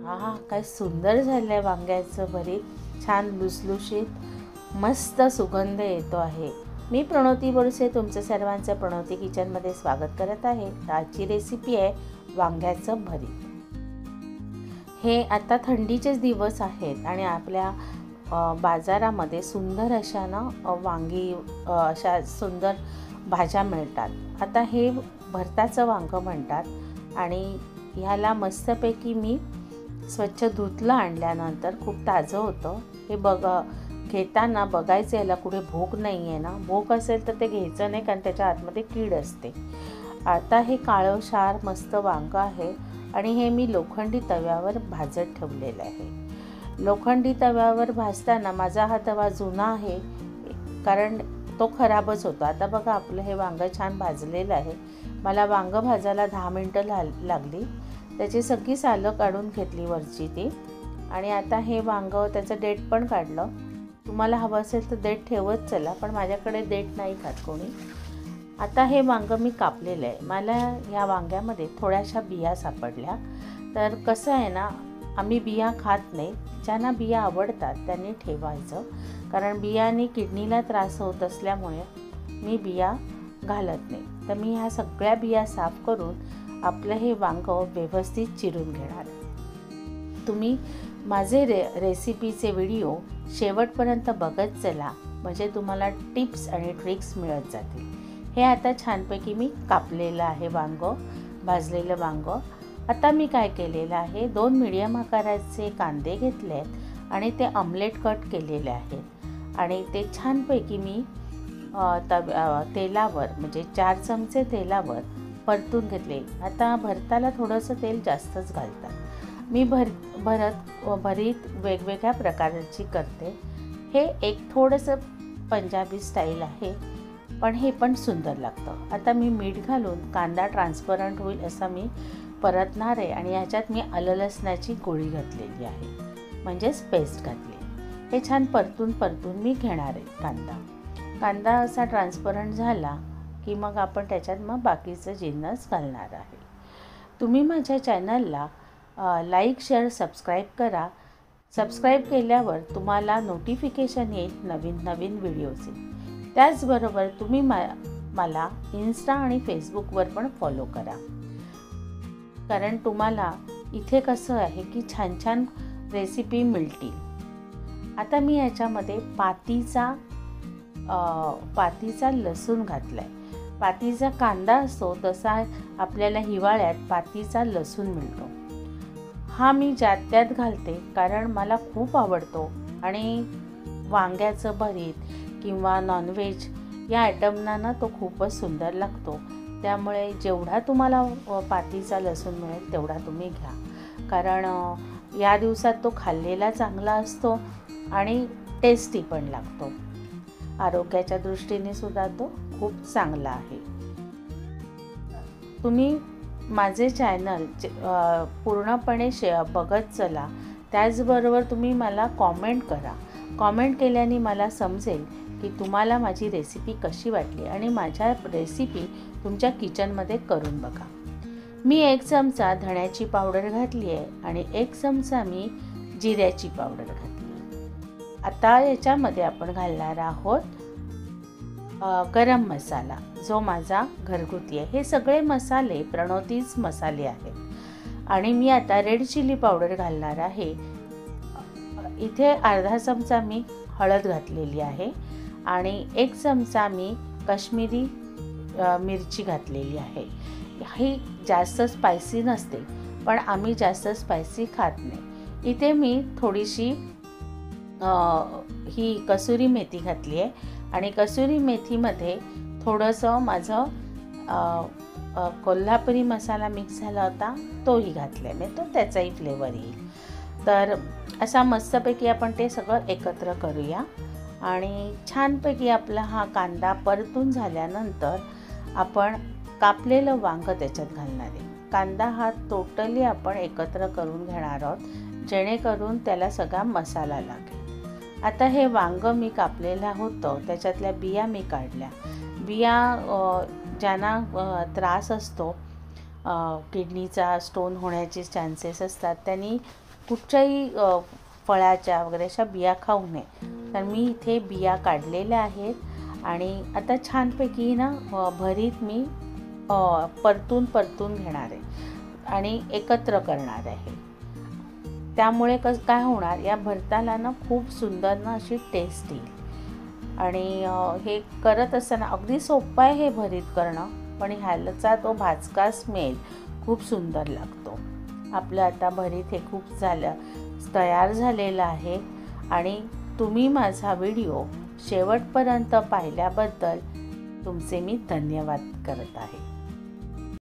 आहा, काय सुंदर झालं आहे वांग्याचं भरीत. छान लुसलुशीत, मस्त सुगंध येतो आहे. मी प्रणवती बोरसे तुमचं सर्वांचं प्रणवती किचनमध्ये स्वागत करत आहे. आजची रेसिपी आहे वांग्याचं भरीत. हे आता थंडीचेच दिवस आहेत आणि आपल्या बाजारामध्ये सुंदर अशा वांगी अशा सुंदर भाज्या मिळतात. आता हे भरताचं वांगं म्हणतात आणि ह्याला मस्तपैकी मी स्वच्छ धुतलं. आणल्यानंतर खूप ताजं होतं. हे घेताना बघायचं याला कुठे भोक नाही आहे ना. भोक असेल तर ते घ्यायचं नाही, कारण त्याच्या आतमध्ये कीड असते. आता हे काळं शार मस्त वांगं आहे आणि हे मी लोखंडी तव्यावर भाजत ठेवलेलं आहे. लोखंडी तव्यावर भाजताना माझा हा तवा जुना आहे, कारण तो खराबच होता. आता बघा आपलं हे वांगं छान भाजलेलं आहे. मला वांगं भाजायला 10 मिनटं लागली. त्याची सगळी सालं काढून घेतली वरची ती. आणि आता हे वांगं त्याचं देठ पण काढलं. तुम्हाला हवं असेल तर देठ ठेवत चला, पण माझ्याकडे देठ नाही खात कोणी. आता हे वांगं मी कापलेलं आहे. मला ह्या वांग्यामध्ये थोड्याशा बिया सापडल्या. तर कसं आहे ना, आम्ही बिया खात नाही. ज्यांना बिया आवडतात त्यांनी ठेवायचं, कारण बियाने किडनीला त्रास होत असल्यामुळे मी बिया घालत नाही. तर मी ह्या सगळ्या बिया साफ करून आपलं हे वांगं व्यवस्थित चिरून घेणार. तुम्ही माझे रेसिपीचे व्हिडिओ शेवटपर्यंत बघत चला, म्हणजे तुम्हाला टिप्स आणि ट्रिक्स मिळत जातील. हे आता छानपैकी मी कापलेलं आहे वांगं, भाजलेलं वांगं. आता मी काय केलेलं आहे, 2 मीडियम आकाराचे कांदे घेतले आहेत आणि ते ऑमलेट कट केलेले आहेत आणि ते छानपैकी मी तेलावर म्हणजे 4 चमचे तेलावर परतून घेतले. आता भरताला थोडंसं तेल जास्तच घालतात. मी भरीत वेगवेगळ्या प्रकारची करते. हे एक थोडंसं पंजाबी स्टाईल आहे, पण हे पण सुंदर लागतं. आता मी मीठ घालून कांदा ट्रान्सपरंट होईल असा मी परतणार आहे आणि ह्याच्यात मी आलं लसणाची गोळी घातलेली आहे, म्हणजेच पेस्ट घातली. हे छान परतून मी घेणार आहे. कांदा असा ट्रान्सपरंट झाला की मग आपण त्याच्यात बाकीचं जिन्नस घालणार आहे. तुम्ही माझ्या चॅनलला लाईक, शेअर, सबस्क्राईब करा. सबस्क्राईब केल्यावर तुम्हाला नोटिफिकेशन येईल नवीन व्हिडिओचे. त्याचबरोबर तुम्ही मला इन्स्टा आणि फेसबुकवर पण फॉलो करा, कारण तुम्हाला इथे कसं आहे की छान रेसिपी मिळतील. आता मी याच्यामध्ये पातीचा लसूण घातला आहे. पातीचा कांदा असतो तसा आपल्याला हिवाळ्यात पातीचा लसूण मिळतो. हा मी त्यात घालते, कारण मला खूप आवडतो आणि वांग्याचं भरीत किंवा नॉनव्हेज या आयटमना तो खूपच सुंदर लागतो. त्यामुळे जेवढा तुम्हाला पातीचा लसूण मिळेल तेवढा तुम्ही घ्या, कारण या दिवसात तो खाल्लेला चांगला असतो आणि टेस्टी पण लागतो. आरोग्याच्या दृष्टीने सुद्धा तो खूप चांगला आहे. तुम्ही माझे चॅनल पूर्णपणे बघत चला. त्याचबरोबर तुम्ही मला कॉमेंट करा. कॉमेंट केल्याने मला समजेल की तुम्हाला माझी रेसिपी कशी वाटली आणि माझ्या रेसिपी तुमच्या किचनमध्ये करून बघा. मी 1 चमचा धण्याची पावडर घातली आहे आणि 1 चमचा मी जिऱ्याची पावडर घातली. आता याच्यामध्ये आपण घालणार आहोत गरम मसाला, जो माझा घरगुती आहे. हे सगळे मसाले प्रणवतीच मसाले आहेत. आणि मी आता रेड चिली पावडर घालणार आहे. इथे अर्धा चमचा मी हळद घातलेली आहे आणि 1 चमचा मी काश्मीरी मिरची घातलेली आहे. ही जास्त स्पायसी नसते, पण आम्ही जास्त स्पायसी खात नाही. इथे मी थोडीशी ही कसुरी मेथी घातली आहे आणि कसुरी मेथीमध्ये थोडंसं माझं कोल्हापुरी मसाला मिक्स झाला होता, तोही घातला आहे. तो त्याचाही फ्लेवर येईल. तर असा मस्तपैकी आपण ते सगळं एकत्र करूया आणि छानपैकी आपला हा कांदा परतून झाल्यानंतर आपण कापलेलं वांगं त्याच्यात घालणार आहे. कांदा हा टोटली आपण एकत्र करून घेणार आहोत, जेणेकरून त्याला सगळा मसाला लागेल. आता हे वांगं मी कापलेलं होतं, त्याच्यातल्या बिया मी काढल्या. बिया ज्यांना त्रास असतो, किडनीचा स्टोन होण्याचे चान्सेस असतात, त्यांनी कुठच्याही फळाच्या वगैरे अशा बिया खाऊ नये. तर मी इथे बिया काढलेल्या आहेत आणि आता छानपैकी ना भरीत मी परतून घेणार आहे आणि एकत्र करणार आहे. त्यामुळे काय होणार, या भरताला ना खूप सुंदर ना अशी टेस्ट येईल. आणि हे करत असताना अगदी सोपं आहे हे भरीत करणं, पण ह्याचा तो भाजका स्मेल खूप सुंदर लागतो. आपलं आता भरीत हे खूप तयार झालेलं आहे. आणि तुम्ही माझा व्हिडिओ शेवटपर्यंत पाहिल्याबद्दल तुमचे मी धन्यवाद करत आहे.